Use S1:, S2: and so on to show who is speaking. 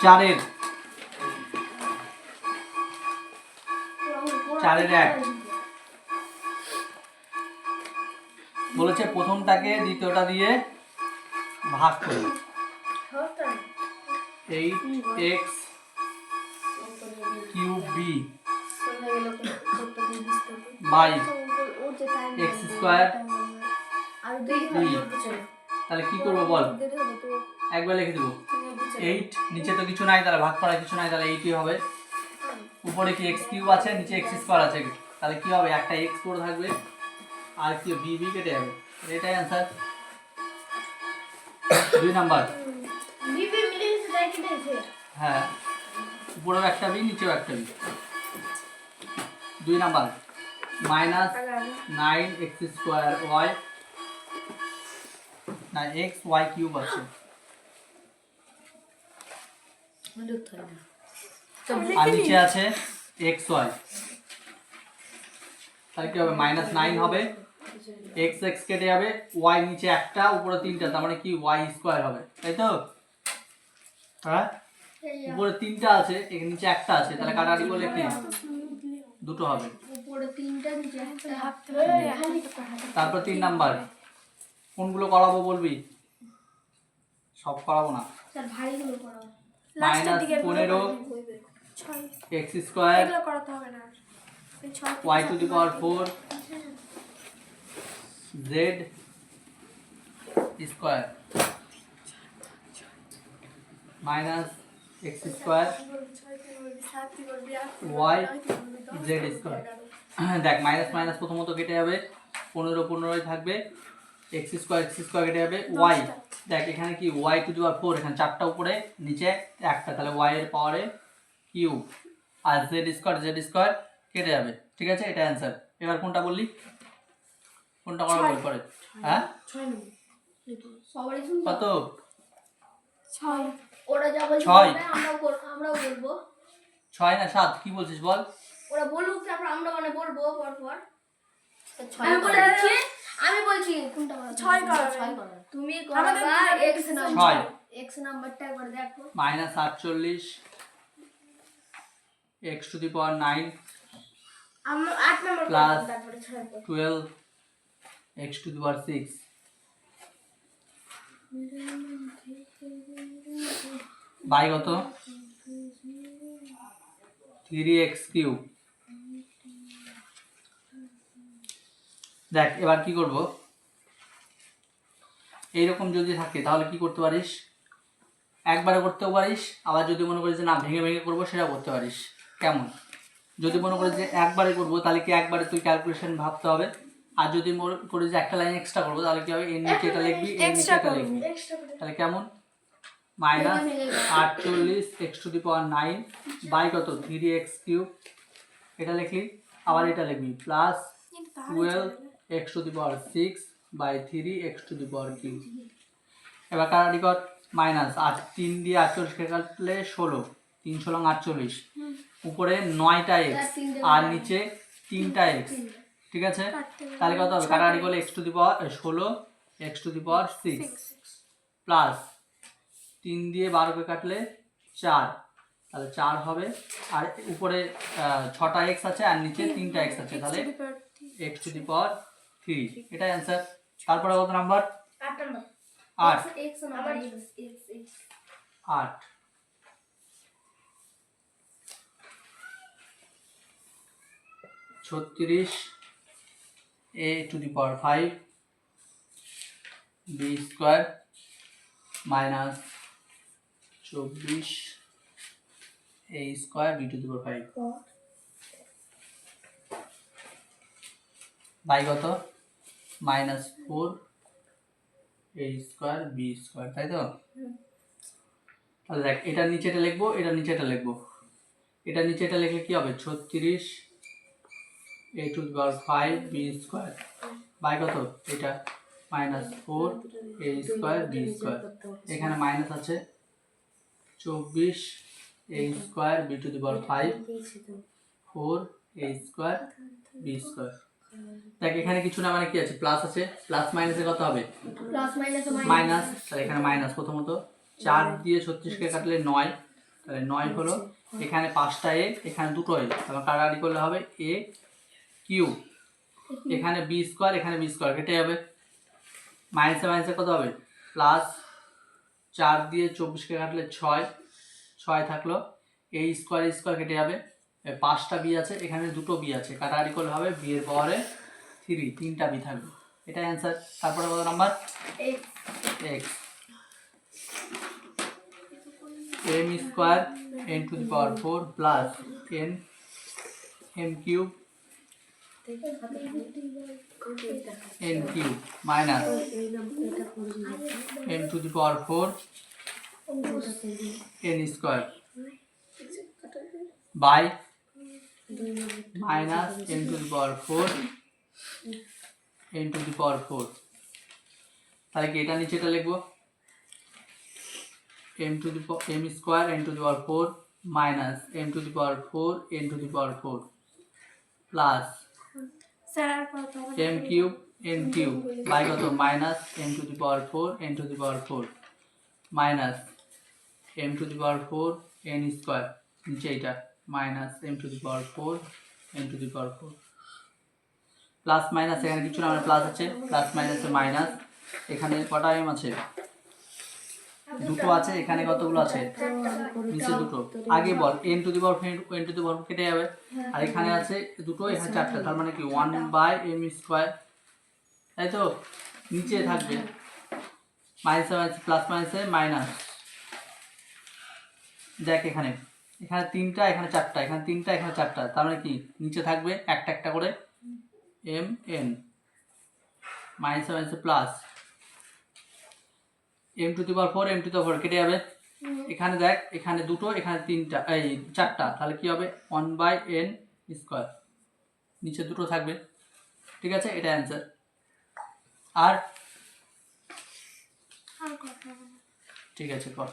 S1: চারের 1 বলেছে প্রথমটাকে দ্বিতীয়টা দিয়ে ভাগ করি। 8x cube b by x square b. তাহলে কি করবো বল, একবার লিখে দেবো 8, নিচে তো কিছু নাই, তাহলে ভাগ করার কিছু নাই, তাহলে 8ই হবে। উপরে কি x কিউব আছে, নিচে x স্কয়ার আছে, তাহলে কি হবে, একটা x পড়ে থাকবে আর কি বি বি কেটে যাবে। এটাই অ্যান্সার। 2 নাম্বার। হ্যাঁ, উপরেও একটা বি, নিচেও একটা b. 2 number -9x square y না x y কিউব আছে আর নিচে আছে x y। তাহলে কি হবে, -9 হবে, x x কেটে যাবে, y নিচে একটা উপরে 3টা, তার মানে কি y স্কয়ার হবে, তাই তো? হ্যাঁ, উপরে 3টা আছে, এখানে নিচে একটা আছে, তাহলে কাটাকাটি করলে কি দুটো হবে। উপরে 3টা নিচে একটা। তারপর 3 নাম্বার কোনগুলো করাবো বলবি, সব করাবো না, স্যার ভারীগুলো করাবো। -15 6 x স্কয়ার এগুলো করাতে হবে না, y two the power 4 z square minus x square y z square. দেখ মাইনাস মাইনাস প্রথমত কেটে যাবে, 15 15ই থাকবে, x স্কয়ার কেটে যাবে, y দেখ এখানে কি y টু দি পাওয়ার 4, এখানে 4টা উপরে নিচে একটা, তাহলে y এর পাওয়ারে কিউব, আর z স্কয়ার কেটে যাবে। ঠিক আছে, এটা অ্যান্সার। এবার কোনটা বললি, কোনটা করা বল পরে? হ্যাঁ 6 নম্বর সবারই শুনছো কত? 6 ওরা যা বলছে আমরাও বলবো। 6 না 7 কি বলছিস বল? ওরা বলুক, তারপর আমরা মানে বলবো পর পর। আমি বলছি কোনটা বল? 6 করো, 6 করো তুমি করবা। x নাম্বারটা একবার দেখো, -48 x টু দি পাওয়ার 9 আমরা 8 number plus 12 x to the power 6 by কত 3x কিউব। দেখ এবার কি করব, এইরকম যদি থাকে তাহলে কি করতে পারিস, একবারে করতেও পারিস, আবার যদি মনে করিস যে না ভেঙে ভেঙে করবো সেটাও করতে পারিস। কেমন, যদি মনে করিস যে একবারে করবো তাহলে কি একবারে তুই ক্যালকুলেশন ভাবতে হবে, আর যদি মনে করিস যে একটা লাইন এক্সট্রা করবো তাহলে কি হবে, এর নিচে এটা লিখবি, এর নিচে এটা লিখবি, তাহলে কেমন -48 x to the power 9 by কত 3x কিউব, এটা লিখলি, আবার এটা লিখবি plus 12 x to the power 6 by 3x to the power cube. এবার কাটাকাটি কর, মাইনাস 8 3 দিয়ে 48 কে কাটলে 16, 3 16 48, উপরে 9টা x আর নিচে 3টা x। ঠিক আছে, তাহলে কত হবে, কাটাকাটি করলে x to the power 16 x to the power 6 plus 3 দিয়ে 12 কে কাটলে 4, তাহলে 4 হবে, আর উপরে 6টা x আছে আর নিচে 3টা x আছে, তাহলে x টু দি পাওয়ার 3। এটাই অ্যান্সার। তারপরে কত number, 8 number 8 x number x 8 36 a to the power 5 b square minus 24 a square b to the power 5 by কত -4 a স্কয়ার b স্কয়ার, তাই তো? তাহলে দেখ এটা নিচে এটা লিখবো, এটা নিচে এটা লিখবো, এটা নিচে এটা লিখলে কি হবে 36 a to the power 5 b square by কত এটা -4 a স্কয়ার b স্কয়ার, এখানে মাইনাস আছে 24 a square b to the power 5 4 a square b square. দেখ এখানে কিছু না মানে কি আছে, প্লাস আছে, প্লাস মাইনাসে কত হবে,
S2: প্লাস মাইনাস
S1: মাইনাস। তাহলে এখানে মাইনাস, প্রথমত 4 দিয়ে 36কে কাটলে 9, তাহলে 9 হলো। এখানে 5টা এ, এখানে দুটো এ, তাহলে কাটাকাটি করলে হবে এ কিউব। এখানে বি স্কোয়ার, এখানে বি স্কোয়ার কেটে যাবে, মাইনাসে মাইনাসে কত হবে, প্লাস 4 দিয়ে 24কে কাটলে 6, 6 থাকলো, এ স্কোয়ার স্কোয়ার কেটে যাবে, 5টা বি আছে, এখানে দুটো বি আছে, কাটাকাটি করলে হবে বি এর পাওয়ারে 3, 3টা বি থাকবে, এটাই অ্যান্সার। তারপরে কত number, X. M square N to the power 4 plus N M cube N cube minus M to the power 4 N square by minus M to the power 4 N to the power 4। তাহলে কি এটা নিচে এটা লিখবো, M square N to the power 4 minus M to the power 4 N to the power 4 plus M cube N cube by কত, minus M to the power 4 N to the power 4 minus M to the power 4 N square, নিচে এটা minus M to the power 4 N to the power 4 plus minus, এখানে কিছু না মানে plus আছে, plus মাইনাসে minus, এখানে কটা এম আছে, দুটো আছে, এখানে কতগুলো আছে, নিচে দুটো। আগে বল N to the power N to the power কেটে যাবে, আর এখানে আছে দুটো, এখানে 4টা, তার মানে কি 1 বাই এম স্কোয়ার, তাই তো, নিচে থাকবে মাইনাসে মাইনাস প্লাস মাইনাসে মাইনাস। দেখ এখানে, এখানে 3টা, এখানে 4টা, এখানে 3টা, এখানে 4টা, তার মানে কি নিচে থাকবে একটা একটা করে এম এন, মাইনাসে মাইনাসে plus M to the power 4 M to the power কেটে যাবে, এখানে দেখ এখানে দুটো, এখানে 3টা, এই 4টা, তাহলে কি হবে 1 বাই এন স্কোয়ার, নিচে দুটো থাকবে, ঠিক আছে, এটা অ্যান্সার। আর ঠিক আছে কর।